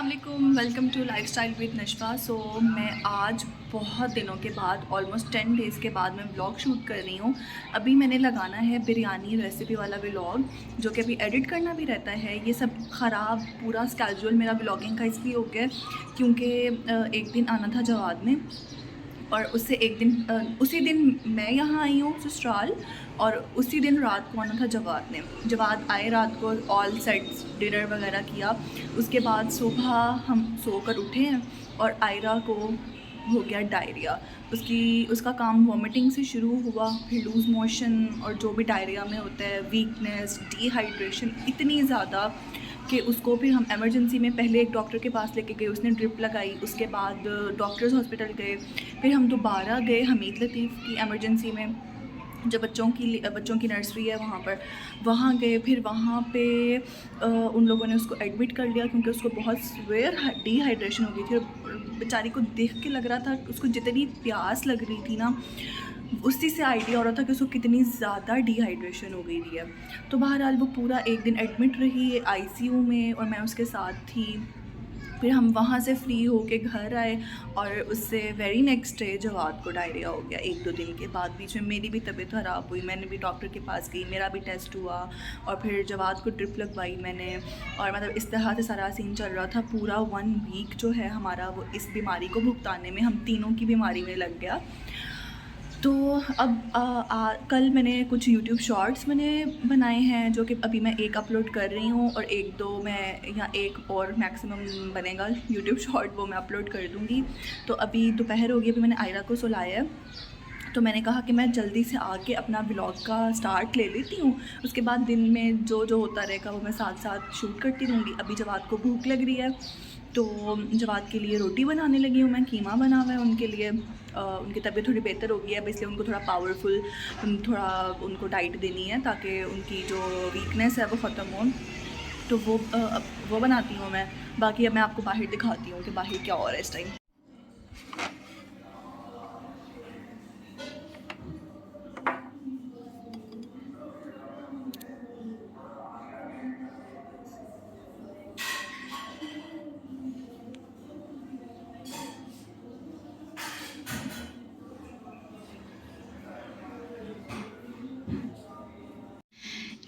अस्सलामुअलैकुम, welcome to lifestyle with नशवा। मैं आज बहुत दिनों के बाद ऑलमोस्ट 10 डेज़ के बाद मैं व्लॉग शूट कर रही हूँ। अभी मैंने लगाना है बिरयानी रेसिपी वाला व्लॉग, जो कि अभी एडिट करना भी रहता है। ये सब ख़राब पूरा स्केड्यूल मेरा व्लॉगिंग का इसलिए हो गया क्योंकि एक दिन आना था जवाद में, और उससे एक दिन उसी दिन मैं यहाँ आई हूँ ससुराल, और उसी दिन रात को आना था जवाद ने। जवाद आए रात को, ऑल सेट्स डिनर वगैरह किया। उसके बाद सुबह हम सोकर उठे हैं और आयरा को हो गया डायरिया। उसका काम वॉमिटिंग से शुरू हुआ, फिर लूज़ मोशन और जो भी डायरिया में होता है, वीकनेस, डिहाइड्रेशन इतनी ज़्यादा कि उसको फिर हम इमरजेंसी में पहले एक डॉक्टर के पास लेके गए, उसने ड्रिप लगाई। उसके बाद डॉक्टर्स हॉस्पिटल गए, फिर हम दोबारा गए हमीद लतीफ़ की इमरजेंसी में, जो बच्चों की नर्सरी है वहाँ गए। फिर वहाँ पे उन लोगों ने उसको एडमिट कर लिया क्योंकि उसको बहुत सीवियर डिहाइड्रेशन हो गई थी, और बेचारी को देख के लग रहा था उसको जितनी प्यास लग रही थी ना, उसी से आइडिया हो रहा था कि उसको कितनी ज़्यादा डिहाइड्रेशन हो गई है। तो बहरहाल वो पूरा एक दिन एडमिट रही आईसीयू में, और मैं उसके साथ थी। फिर हम वहाँ से फ्री होके घर आए, और उससे वेरी नेक्स्ट डे जवाद को डायरिया हो गया। 1-2 दिन के बाद बीच में मेरी भी तबीयत ख़राब हुई, मैंने भी डॉक्टर के पास गई, मेरा भी टेस्ट हुआ, और फिर जवाद को ड्रिप लगवाई मैंने। और मतलब इस तरह से सारा सीन चल रहा था। पूरा 1 वीक जो है हमारा, वो इस बीमारी को भुगताने में हम तीनों की बीमारी में लग गया। तो अब कल मैंने कुछ यूट्यूब शॉर्ट्स मैंने बनाए हैं, जो कि अभी मैं एक अपलोड कर रही हूँ, और 1-2 मैं या एक और मैक्सिमम बनेगा यूट्यूब शॉर्ट, वो मैं अपलोड कर दूँगी। तो अभी दोपहर हो गई, अभी मैंने आयरा को सुलाया है, तो मैंने कहा कि मैं जल्दी से आके अपना व्लॉग का स्टार्ट ले लेती हूँ। उसके बाद दिन में जो जो होता रहेगा वो मैं साथ साथ शूट करती रहूँगी। अभी जवाद को भूख लग रही है, तो जवाद के लिए रोटी बनाने लगी हूँ मैं। कीमा बना हुआ है उनके लिए। उनकी तबीयत थोड़ी बेहतर हो गई है, अब इसलिए उनको थोड़ा पावरफुल, थोड़ा उनको डाइट देनी है ताकि उनकी जो वीकनेस है वो ख़त्म हो। तो वो बनाती हूँ मैं। बाकी अब मैं आपको बाहर दिखाती हूँ कि बाहर क्या हो रहा है इस टाइम।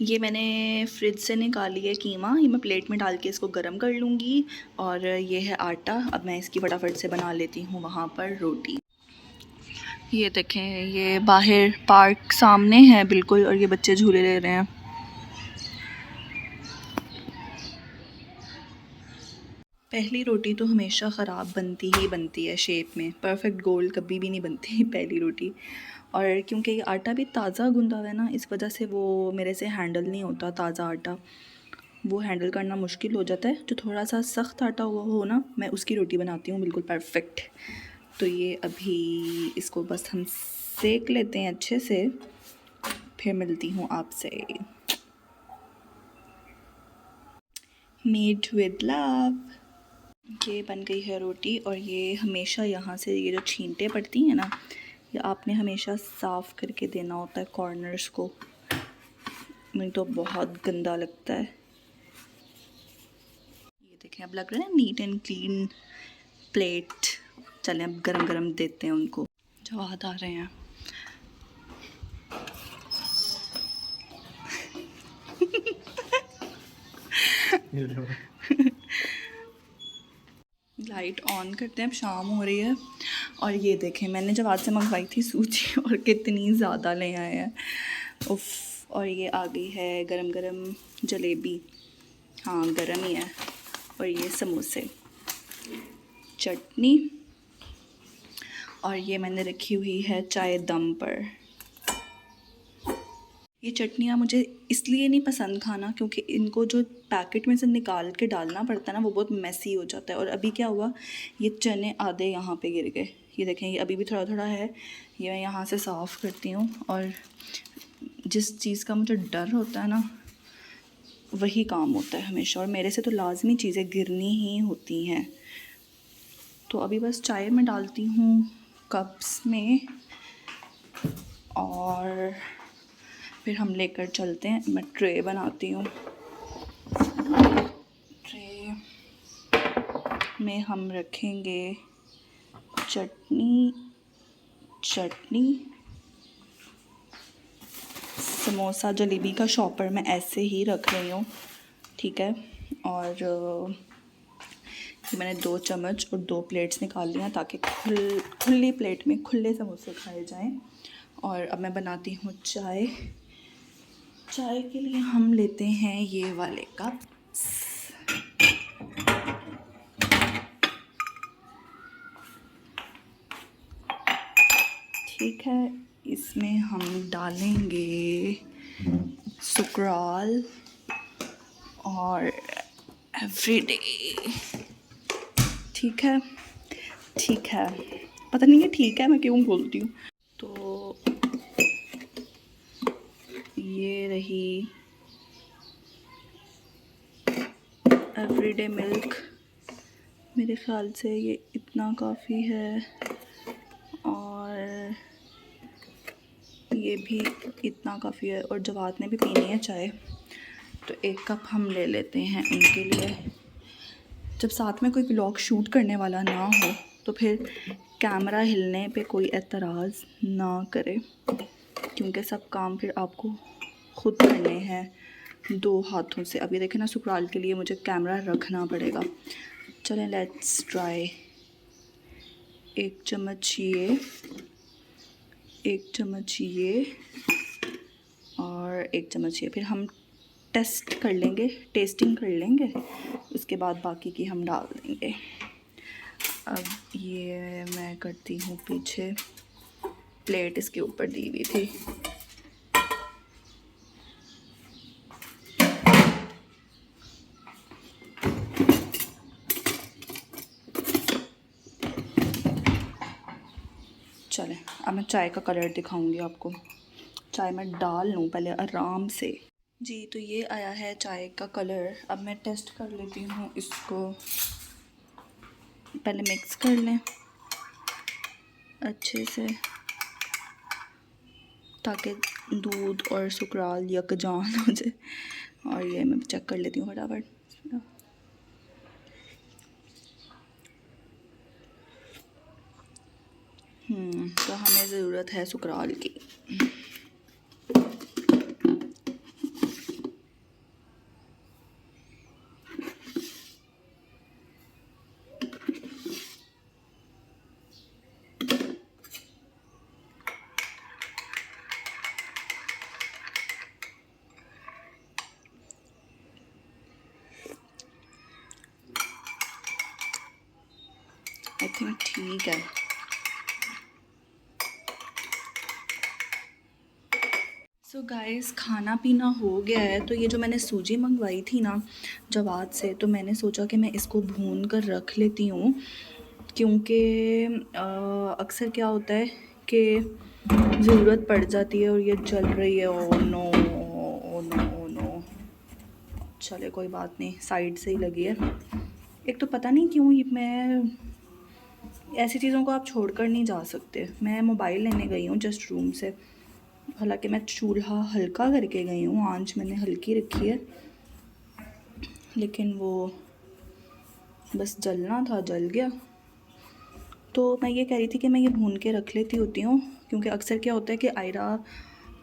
ये मैंने फ्रिज से निकाली है कीमा, ये मैं प्लेट में डाल के इसको गरम कर लूँगी। और ये है आटा, अब मैं इसकी फटाफट से बना लेती हूँ वहाँ पर रोटी। ये देखें, ये बाहर पार्क सामने है बिल्कुल, और ये बच्चे झूले ले रहे हैं। पहली रोटी तो हमेशा ख़राब बनती ही बनती है, शेप में परफेक्ट गोल कभी भी नहीं बनती पहली रोटी। और क्योंकि ये आटा भी ताज़ा गूंदा हुआ है ना, इस वजह से वो मेरे से हैंडल नहीं होता। ताज़ा आटा वो हैंडल करना मुश्किल हो जाता है। जो थोड़ा सा सख्त आटा हुआ हो ना, मैं उसकी रोटी बनाती हूँ बिल्कुल परफेक्ट। तो ये अभी इसको बस हम सेक लेते हैं अच्छे से, फिर मिलती हूँ आपसे। Made with love. ये बन गई है रोटी, और ये हमेशा यहाँ से ये जो छींटे पड़ती हैं ना, ये आपने हमेशा साफ़ करके देना होता है कॉर्नर्स को, नहीं तो बहुत गंदा लगता है। ये देखें, अब लग रहा है नीट एंड क्लीन प्लेट। चलें अब गरम गरम देते हैं उनको। जवाद आ रहे हैं। लाइट ऑन करते हैं, अब शाम हो रही है। और ये देखें, मैंने जवाद से मंगवाई थी सूजी, और कितनी ज़्यादा ले आए हैं, उफ। और ये आ गई है गरम गरम जलेबी, हाँ गरम ही है। और ये समोसे, चटनी, और ये मैंने रखी हुई है चाय दम पर। ये चटनियाँ मुझे इसलिए नहीं पसंद खाना क्योंकि इनको जो पैकेट में से निकाल के डालना पड़ता है ना, वो बहुत मेसी हो जाता है। और अभी क्या हुआ, ये चने आधे यहाँ पे गिर गए। ये देखें, ये अभी भी थोड़ा थोड़ा है, ये मैं यहाँ से साफ़ करती हूँ। और जिस चीज़ का मुझे डर होता है ना, वही काम होता है हमेशा, और मेरे से तो लाजमी चीज़ें गिरनी ही होती हैं। तो अभी बस चाय में डालती हूँ कप्स में, और फिर हम लेकर चलते हैं। मैं ट्रे बनाती हूँ। ट्रे में हम रखेंगे चटनी। समोसा जलेबी का शॉपर मैं ऐसे ही रख रही हूँ, ठीक है। और ये मैंने 2 चम्मच और 2 प्लेट्स निकाल लिया ताकि खुली प्लेट में खुले समोसे खाए जाएं। और अब मैं बनाती हूँ चाय। चाय के लिए हम लेते हैं ये वाले कप। ठीक है, इसमें हम डालेंगे सुकराल और एवरीडे। ठीक है, पता नहीं है ठीक है मैं क्यों बोलती हूँ। तो ये रही एवरीडे मिल्क। मेरे ख़्याल से ये इतना काफ़ी है और ये भी इतना काफ़ी है। और जवाद ने भी पीनी है चाय, तो 1 कप हम ले लेते हैं उनके लिए। जब साथ में कोई व्लॉग शूट करने वाला ना हो तो फिर कैमरा हिलने पे कोई एतराज़ ना करे, क्योंकि सब काम फिर आपको ख़ुद करने हैं 2 हाथों से। अभी देखें ना, सुकराल के लिए मुझे कैमरा रखना पड़ेगा। चलें लेट्स ट्राई। 1 चम्मच ये, 1 चम्मच ये और 1 चम्मच ये। फिर हम टेस्टिंग कर लेंगे, उसके बाद बाकी की हम डाल देंगे। अब ये मैं करती हूँ पीछे, प्लेट इसके ऊपर दी हुई थी। चलें, अब मैं चाय का कलर दिखाऊंगी आपको। चाय मैं डाल लूँ पहले आराम से। जी, तो ये आया है चाय का कलर। अब मैं टेस्ट कर लेती हूँ इसको। पहले मिक्स कर लें अच्छे से ताकि दूध और सुकराल यकजान हो जाए। और ये मैं चेक कर लेती हूँ फटाफट। तो हमें ज़रूरत है सुकराल की। आई थिंक ठीक है। सो गाइस, खाना पीना हो गया है। तो ये जो मैंने सूजी मंगवाई थी ना जवाद से, तो मैंने सोचा कि मैं इसको भून कर रख लेती हूँ, क्योंकि अक्सर क्या होता है कि ज़रूरत पड़ जाती है और ये जल रही है। Oh no, oh no, oh no. चले कोई बात नहीं, साइड से ही लगी है। एक तो पता नहीं क्यों मैं ऐसी चीज़ों को आप छोड़कर नहीं जा सकते। मैं मोबाइल लेने गई हूँ जस्ट रूम से, हालांकि मैं चूल्हा हल्का करके गई हूँ, आंच मैंने हल्की रखी है, लेकिन वो बस जलना था, जल गया। तो मैं ये कह रही थी कि मैं ये भून के रख लेती होती हूँ, क्योंकि अक्सर क्या होता है कि आयरा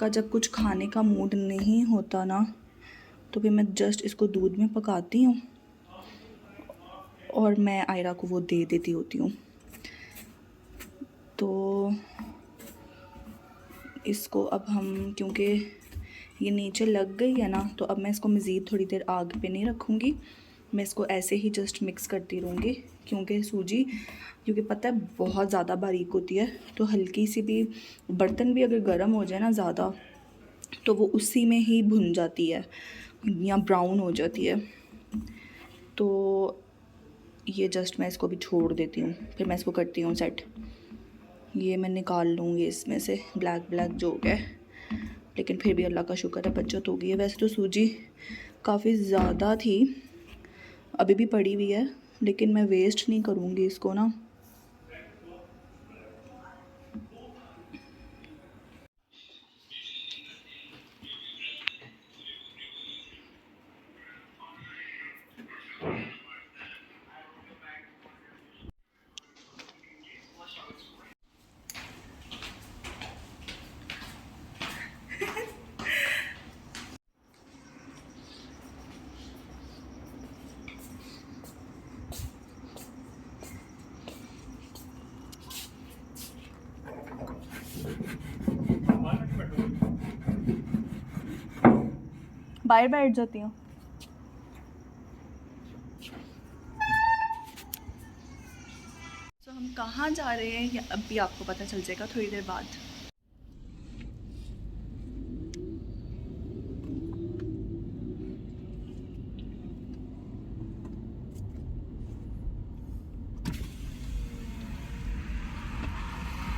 का जब कुछ खाने का मूड नहीं होता ना, तो फिर मैं जस्ट इसको दूध में पकाती हूँ और मैं आयरा को वो दे देती होती हूँ। तो इसको अब हम, क्योंकि ये नीचे लग गई है ना, तो अब मैं इसको मज़ीद थोड़ी देर आग पे नहीं रखूँगी। मैं इसको ऐसे ही जस्ट मिक्स करती रहूँगी, क्योंकि सूजी, क्योंकि पता है बहुत ज़्यादा बारीक होती है, तो हल्की सी भी बर्तन भी अगर गर्म हो जाए ना ज़्यादा, तो वो उसी में ही भुन जाती है या ब्राउन हो जाती है। तो ये जस्ट मैं इसको भी छोड़ देती हूँ, फिर मैं इसको करती हूँ सेट। ये मैं निकाल लूँगी इसमें से ब्लैक जो हो गया, लेकिन फिर भी अल्लाह का शुक्र है बचत हो गई है। वैसे तो सूजी काफ़ी ज़्यादा थी, अभी भी पड़ी हुई है, लेकिन मैं वेस्ट नहीं करूँगी इसको ना। बाहर बैठ जाती हूँ। तो हम कहाँ जा रहे हैं ये अभी आपको पता चल जाएगा थोड़ी देर बाद।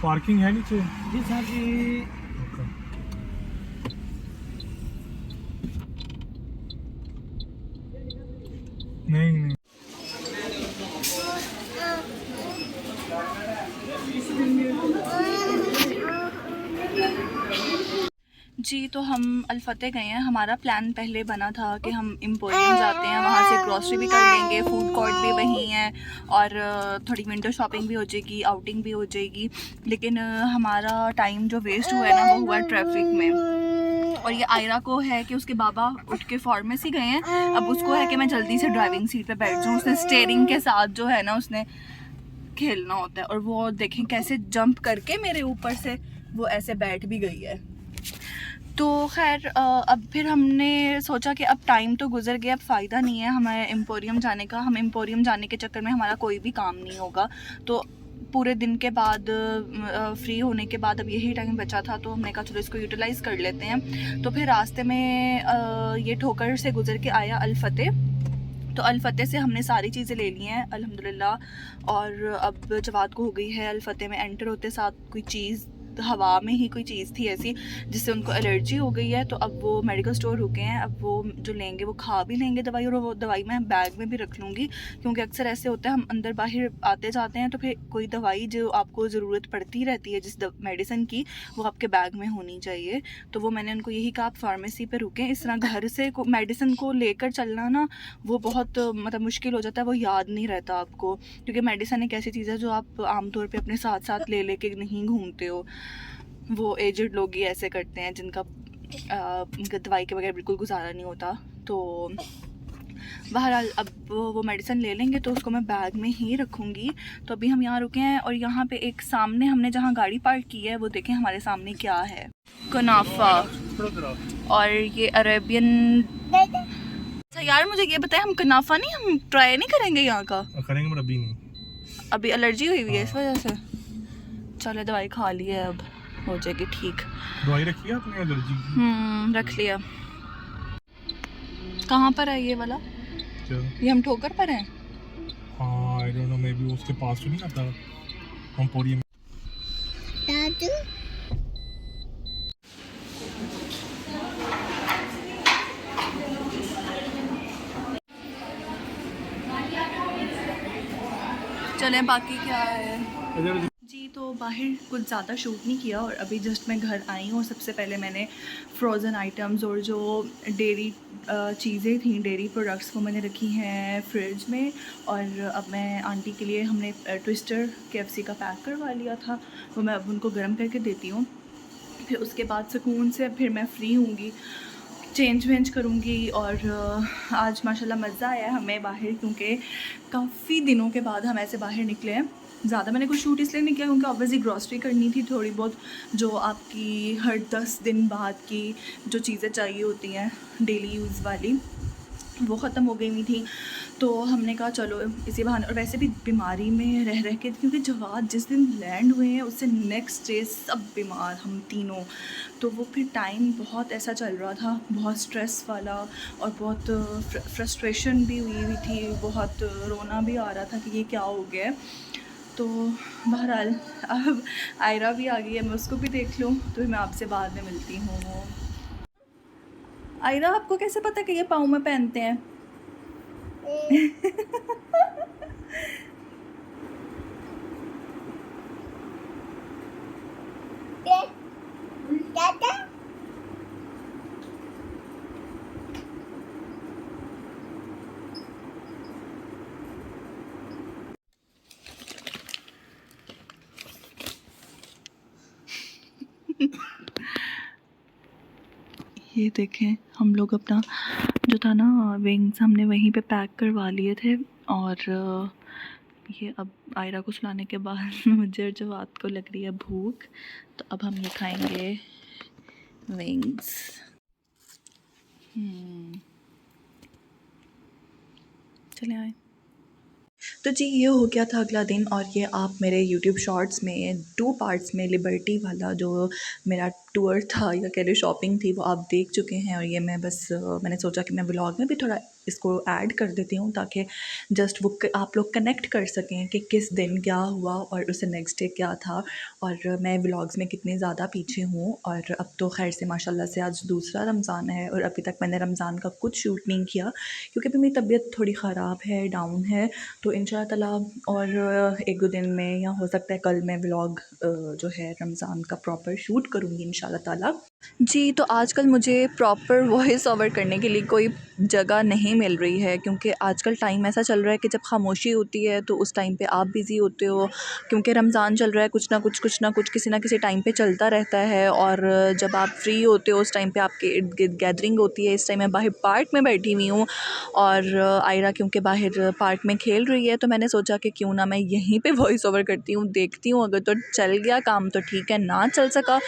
पार्किंग है नीचे? जी सर जी। नहीं नहीं। जी तो हम अल-फतेह गए हैं। हमारा प्लान पहले बना था कि हम एम्पोरियम जाते हैं, वहाँ से ग्रॉसरी भी कर लेंगे, फूड कोर्ट भी वहीं है और थोड़ी विंडो शॉपिंग भी हो जाएगी, आउटिंग भी हो जाएगी। लेकिन हमारा टाइम जो वेस्ट हुआ है ना वो हुआ ट्रैफिक में। और ये आयरा को है कि उसके बाबा उठ के फार्मेसी गए हैं, अब उसको है कि मैं जल्दी से ड्राइविंग सीट पे बैठ जाऊँ। उसने स्टीयरिंग के साथ जो है ना उसने खेलना होता है और वो देखें कैसे जंप करके मेरे ऊपर से वो ऐसे बैठ भी गई है। तो खैर अब फिर हमने सोचा कि अब टाइम तो गुजर गया, अब फ़ायदा नहीं है हमें एम्पोरियम जाने का। हम एम्पोरियम जाने के चक्कर में हमारा कोई भी काम नहीं होगा। तो पूरे दिन के बाद फ्री होने के बाद अब यही टाइम बचा था तो हमने कहा चलो इसको यूटिलाइज़ कर लेते हैं। तो फिर रास्ते में ये ठोकर से गुजर के आया अल-फतेह। तो अल-फतेह से हमने सारी चीज़ें ले ली हैं अल्हम्दुलिल्लाह। और अब जवाद को हो गई है अल-फतेह में एंटर होते साथ कोई चीज़, हवा में ही कोई चीज़ थी ऐसी जिससे उनको एलर्जी हो गई है। तो अब वो मेडिकल स्टोर रुके हैं, अब वो जो लेंगे वो खा भी लेंगे दवाई, और वो दवाई मैं बैग में भी रख लूँगी क्योंकि अक्सर ऐसे होता है हम अंदर बाहर आते जाते हैं तो फिर कोई दवाई जो आपको ज़रूरत पड़ती रहती है जिस मेडिसिन की वो आपके बैग में होनी चाहिए। तो वो मैंने उनको यही कहा आप फार्मेसी पे रुकें। इस तरह घर से मेडिसिन को लेकर चलना ना वो बहुत मतलब मुश्किल हो जाता है, वो याद नहीं रहता आपको, क्योंकि मेडिसिन एक ऐसी चीज़ है जो आप आमतौर पे अपने साथ साथ ले लेके नहीं घूमते हो। वो एजड लोग ही ऐसे करते हैं जिनका दवाई के बगैर बिल्कुल गुजारा नहीं होता। तो बहरहाल अब वो मेडिसिन ले लेंगे तो उसको मैं बैग में ही रखूँगी। तो अभी हम यहाँ रुके हैं और यहाँ पे एक सामने हमने जहाँ गाड़ी पार्क की है वो देखें हमारे सामने क्या है, कुनाफा और ये अरेबियन। अच्छा यार मुझे ये बताएं हम कुनाफा नहीं हम ट्राई नहीं करेंगे यहाँ का? करेंगे बट अभी नहीं, अभी एलर्जी हुई हुई है इस वजह से। चलो दवाई खा ली है अब हो जाएगी ठीक। दवाई रखी है आपने एलर्जी की? रख लिया। कहाँ पर है ये वाला? ये हम ठोकर पर हैं। हाँ I don't know, may be उसके पास तो नहीं आता एम्पोरियम। दादू चलें बाकी क्या है जी। तो बाहर कुछ ज़्यादा शूट नहीं किया और अभी जस्ट मैं घर आई हूँ। सबसे पहले मैंने फ्रोज़न आइटम्स और जो डेयरी चीज़ें थी, डेयरी प्रोडक्ट्स, वो मैंने रखी हैं फ्रिज में। और अब मैं आंटी के लिए हमने ट्विस्टर KFC का पैक करवा लिया था, वो मैं अब उनको गर्म करके देती हूँ। फिर उसके बाद सुकून से फिर मैं फ्री होंगी, चेंज वेंज करूँगी। और आज माशाल्लाह मज़ा आया हमें बाहर, क्योंकि काफ़ी दिनों के बाद हम ऐसे बाहर निकले हैं। ज़्यादा मैंने कुछ शूट इसलिए नहीं किया क्योंकि ऑब्वियसली ग्रॉसरी करनी थी थोड़ी बहुत, जो आपकी हर 10 दिन बाद की जो चीज़ें चाहिए होती हैं डेली यूज़ वाली वो ख़त्म हो गई हुई थी। तो हमने कहा चलो इसी बहाने, और वैसे भी बीमारी में रह रह के, क्योंकि जवाद जिस दिन लैंड हुए हैं उससे नेक्स्ट डे सब बीमार हम तीनों। तो वो फिर टाइम बहुत ऐसा चल रहा था, बहुत स्ट्रेस वाला और बहुत फ्रस्ट्रेशन भी हुई थी, बहुत रोना भी आ रहा था कि ये क्या हो गया। तो बहरहाल अब आयरा भी आ गई है, मैं उसको भी देख लूँ, तो मैं आपसे बाद में मिलती हूँ। आयरा आपको कैसे पता कि ये पाँव में पहनते हैं? ये देखें हम लोग अपना जो था ना विंग्स हमने वहीं पे पैक करवा लिए थे। और ये अब आयरा को सुलाने के बाद मुझे और जवाद को लग रही है भूख, तो अब हम ये खाएंगे विंग्स। चले आए। तो जी ये हो गया था अगला दिन, और ये आप मेरे यूट्यूब शॉर्ट्स में 2 पार्ट्स में लिबर्टी वाला जो मेरा टूर था या कह लो शॉपिंग थी वो आप देख चुके हैं। और ये मैं बस मैंने सोचा कि मैं व्लॉग में भी थोड़ा इसको ऐड कर देती हूँ ताकि जस्ट वो आप लोग कनेक्ट कर सकें कि किस दिन क्या हुआ और उससे नेक्स्ट डे क्या था, और मैं व्लॉग्स में कितनी ज़्यादा पीछे हूँ। और अब तो खैर से माशाल्लाह से आज दूसरा रमज़ान है और अभी तक मैंने रमज़ान का कुछ शूट नहीं किया क्योंकि अभी मेरी तबीयत थोड़ी ख़राब है, डाउन है। तो इंशाअल्लाह ताला और 1-2 दिन में या हो सकता है कल मैं व्लॉग जो है रमज़ान का प्रॉपर शूट करूँगी इंशाअल्लाह ताला। जी, तो आजकल मुझे प्रॉपर वॉइस ओवर करने के लिए कोई जगह नहीं मिल रही है क्योंकि आजकल टाइम ऐसा चल रहा है कि जब खामोशी होती है तो उस टाइम पे आप बिज़ी होते हो क्योंकि रमज़ान चल रहा है, कुछ ना कुछ किसी ना किसी टाइम पे चलता रहता है। और जब आप फ्री होते हो उस टाइम पे आपके इर्द गिर्द गैदरिंग होती है। इस टाइम मैं बाहर पार्क में बैठी हुई हूँ और आयरा क्योंकि बाहर पार्क में खेल रही है तो मैंने सोचा कि क्यों ना मैं यहीं पे वॉइस ओवर करती हूँ, देखती हूँ अगर तो चल गया काम तो ठीक है, ना चल सका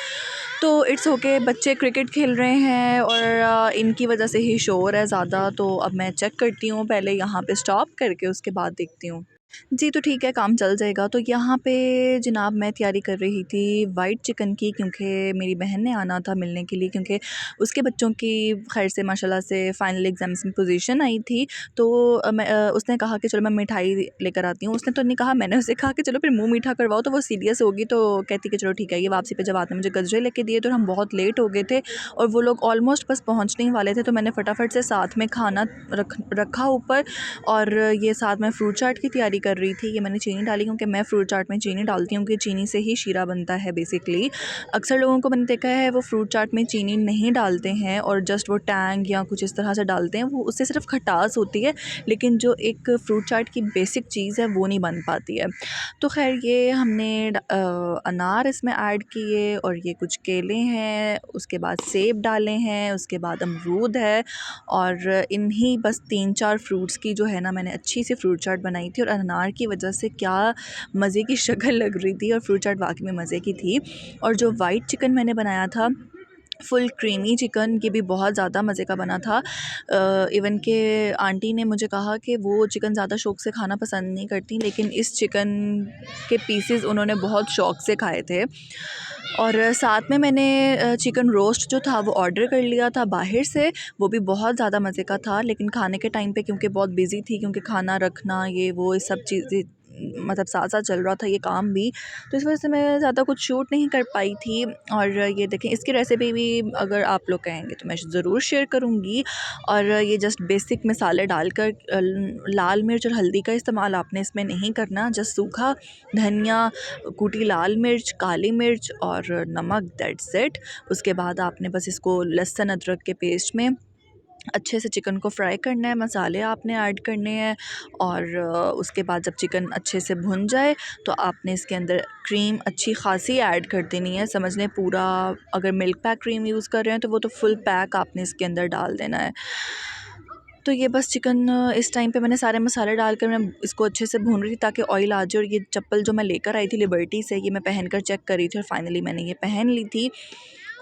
तो इट्स ओके। बच्चे क्रिकेट खेल रहे हैं और इनकी वजह से ही शोर है ज़्यादा, तो अब मैं चेक करती हूँ पहले यहाँ पे स्टॉप करके उसके बाद देखती हूँ। जी, तो ठीक है, काम चल जाएगा। तो यहाँ पे जनाब मैं तैयारी कर रही थी वाइट चिकन की क्योंकि मेरी बहन ने आना था मिलने के लिए क्योंकि उसके बच्चों की खैर से माशाल्लाह से फ़ाइनल एग्ज़ाम्स में पोजीशन आई थी। तो उसने कहा कि चलो मैं मिठाई लेकर आती हूँ। उसने तो नहीं कहा, मैंने उसे कहा कि चलो फिर मुँह मीठा करवाओ, तो वो सीरियस होगी तो कहती कि चलो ठीक है। ये वापसी पे जब आपने मुझे गजरे लेके दिए तो हम बहुत लेट हो गए थे और वो लोग ऑलमोस्ट बस पहुँचने ही वाले थे, तो मैंने फटाफट से साथ में खाना रखा ऊपर और ये साथ में फ्रूट चाट की तैयारी कर रही थी। ये मैंने चीनी डाली क्योंकि मैं फ्रूट चाट में चीनी डालती हूँ कि चीनी से ही शीरा बनता है बेसिकली। अक्सर लोगों को मैंने देखा है वो फ्रूट चाट में चीनी नहीं डालते हैं और जस्ट वो टैंग या कुछ इस तरह से डालते हैं, वो उससे सिर्फ खटास होती है, लेकिन जो एक फ्रूट चाट की बेसिक चीज़ है वो नहीं बन पाती है। तो खैर ये हमने अनार इसमें ऐड किए और ये कुछ केले हैं, उसके बाद सेब डाले हैं, उसके बाद अमरूद है और इन्हीं बस 3-4 फ्रूट्स की जो है ना मैंने अच्छी सी फ्रूट चाट बनाई थी। और अनार की वजह से क्या मज़े की शक्ल लग रही थी और फ्रूट चाट वाकई में मज़े की थी। और जो वाइट चिकन मैंने बनाया था फुल क्रीमी चिकन, ये भी बहुत ज़्यादा मज़े का बना था। इवन के आंटी ने मुझे कहा कि वो चिकन ज़्यादा शौक़ से खाना पसंद नहीं करती, लेकिन इस चिकन के पीसेस उन्होंने बहुत शौक़ से खाए थे। और साथ में मैंने चिकन रोस्ट जो था वो ऑर्डर कर लिया था बाहर से, वो भी बहुत ज़्यादा मज़े का था। लेकिन खाने के टाइम पे क्योंकि बहुत बिज़ी थी, क्योंकि खाना रखना ये वो सब चीज़ें मतलब साथ साथ चल रहा था ये काम भी, तो इस वजह से मैं ज़्यादा कुछ शूट नहीं कर पाई थी। और ये देखें, इसकी रेसिपी भी अगर आप लोग कहेंगे तो मैं ज़रूर शेयर करूँगी। और ये जस्ट बेसिक मसाले डालकर लाल मिर्च और हल्दी का इस्तेमाल आपने इसमें नहीं करना, जस्ट सूखा धनिया, कूटी लाल मिर्च, काली मिर्च और नमक, दैट्स इट। उसके बाद आपने बस इसको लहसुन अदरक के पेस्ट में अच्छे से चिकन को फ्राई करना है, मसाले आपने ऐड करने हैं और उसके बाद जब चिकन अच्छे से भुन जाए तो आपने इसके अंदर क्रीम अच्छी खासी ऐड कर देनी है। समझ लें पूरा, अगर मिल्क पैक क्रीम यूज़ कर रहे हैं तो वो तो फुल पैक आपने इसके अंदर डाल देना है। तो ये बस चिकन इस टाइम पे मैंने सारे मसाले डालकर मैं इसको अच्छे से भून रही थी ताकि ऑयल आ जाए। और ये चप्पल जो मैं लेकर आई थी लिबर्टी से, ये मैं पहनकर चेक कर रही थी और फाइनली मैंने ये पहन ली थी।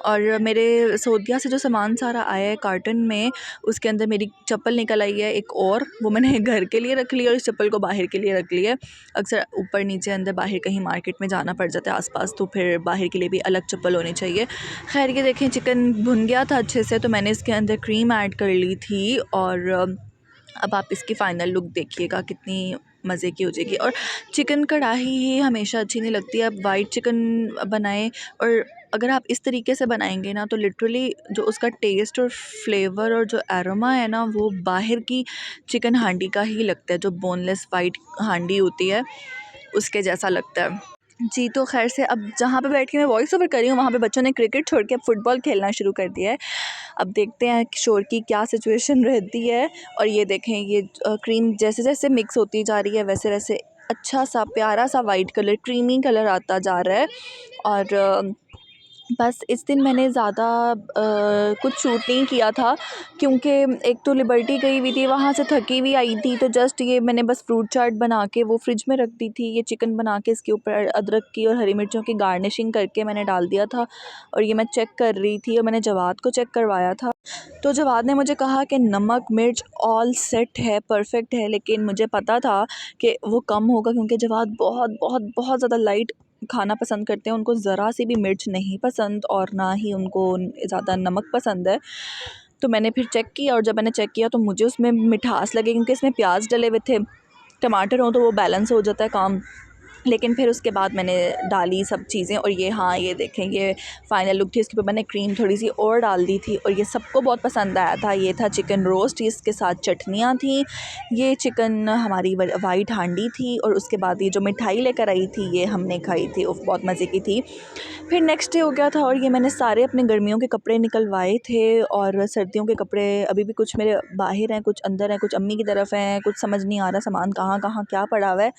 और मेरे सऊदीया से जो सामान सारा आया है कार्टन में, उसके अंदर मेरी चप्पल निकल आई है एक, और वो मैंने घर के लिए रख लिया और इस चप्पल को बाहर के लिए रख लिया। अक्सर ऊपर नीचे अंदर बाहर कहीं मार्केट में जाना पड़ जाता है आसपास, तो फिर बाहर के लिए भी अलग चप्पल होनी चाहिए। खैर ये देखें चिकन भुन गया था अच्छे से, तो मैंने इसके अंदर क्रीम ऐड कर ली थी और अब आप इसकी फ़ाइनल लुक देखिएगा कितनी मज़े की हो जाएगी। और चिकन कढ़ाई ही हमेशा अच्छी नहीं लगती, आप वाइट चिकन बनाएं और अगर आप इस तरीके से बनाएंगे ना तो लिटरली जो उसका टेस्ट और फ्लेवर और जो एरोमा है ना वो बाहर की चिकन हांडी का ही लगता है, जो बोनलेस वाइट हांडी होती है उसके जैसा लगता है। जी, तो खैर से अब जहाँ पे बैठ के मैं वॉइस ओवर कर रही हूँ वहाँ पे बच्चों ने क्रिकेट छोड़ के अब फुटबॉल खेलना शुरू कर दिया है। अब देखते हैं कि शोर की क्या सिचुएशन रहती है। और ये देखें, ये क्रीम जैसे जैसे मिक्स होती जा रही है वैसे वैसे अच्छा सा प्यारा सा वाइट कलर, क्रीमी कलर आता जा रहा है। और बस इस दिन मैंने ज़्यादा कुछ शूट नहीं किया था क्योंकि एक तो लिबर्टी गई हुई थी, वहाँ से थकी हुई आई थी, तो जस्ट ये मैंने बस फ्रूट चाट बना के वो फ्रिज में रख दी थी। ये चिकन बना के इसके ऊपर अदरक की और हरी मिर्चों की गार्निशिंग करके मैंने डाल दिया था और ये मैं चेक कर रही थी और मैंने जवाद को चेक करवाया था। तो जवाद ने मुझे कहा कि नमक मिर्च ऑल सेट है, परफेक्ट है, लेकिन मुझे पता था कि वो कम होगा क्योंकि जवाद बहुत बहुत बहुत ज़्यादा लाइट खाना पसंद करते हैं। उनको ज़रा सी भी मिर्च नहीं पसंद और ना ही उनको ज़्यादा नमक पसंद है। तो मैंने फिर चेक किया और जब मैंने चेक किया तो मुझे उसमें मिठास लगी क्योंकि इसमें प्याज डले हुए थे। टमाटर हो तो वो बैलेंस हो जाता है काम। लेकिन फिर उसके बाद मैंने डाली सब चीज़ें और ये हाँ, ये देखें ये फ़ाइनल लुक थी। इसके ऊपर मैंने क्रीम थोड़ी सी और डाल दी थी और ये सबको बहुत पसंद आया था। ये था चिकन रोस्ट, इसके साथ चटनियाँ थी, ये चिकन हमारी वाइट हांडी थी और उसके बाद ये जो मिठाई लेकर आई थी ये हमने खाई थी। उफ, बहुत मज़े की थी। फिर नेक्स्ट डे हो गया था और ये मैंने सारे अपने गर्मियों के कपड़े निकलवाए थे और सर्दियों के कपड़े अभी भी कुछ मेरे बाहर हैं, कुछ अंदर हैं, कुछ अम्मी की तरफ हैं, कुछ समझ नहीं आ रहा सामान कहाँ कहाँ क्या पड़ा हुआ है।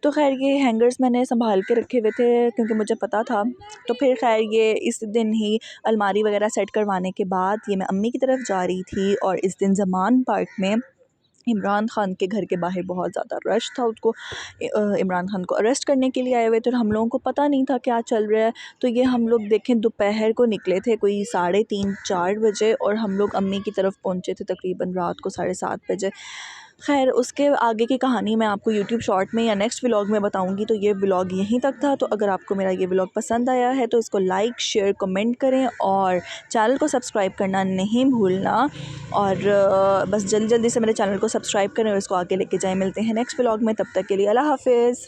तो खैर ये हैंगर्स मैंने संभाल के रखे हुए थे क्योंकि मुझे पता था। तो फिर खैर ये इस दिन ही अलमारी वगैरह सेट करवाने के बाद ये मैं अम्मी की तरफ जा रही थी और इस दिन ज़मान पार्क में इमरान ख़ान के घर के बाहर बहुत ज़्यादा रश था। उसको इमरान ख़ान को अरेस्ट करने के लिए आए हुए थे और हम लोगों को पता नहीं था क्या चल रहा है। तो ये हम लोग देखें दोपहर को निकले थे कोई 3:30-4 बजे और हम लोग अम्मी की तरफ पहुँचे थे तकरीबन रात को 7:30 बजे। खैर उसके आगे की कहानी मैं आपको यूट्यूब शॉर्ट में या नेक्स्ट व्लॉग में बताऊंगी। तो ये व्लॉग यहीं तक था। तो अगर आपको मेरा ये व्लॉग पसंद आया है तो इसको लाइक शेयर कमेंट करें और चैनल को सब्सक्राइब करना नहीं भूलना। और बस जल्दी जल्दी से मेरे चैनल को सब्सक्राइब करें और इसको आगे लेके जाएं। मिलते हैं नेक्स्ट व्लॉग में, तब तक के लिए अल्लाह हाफ़िज़।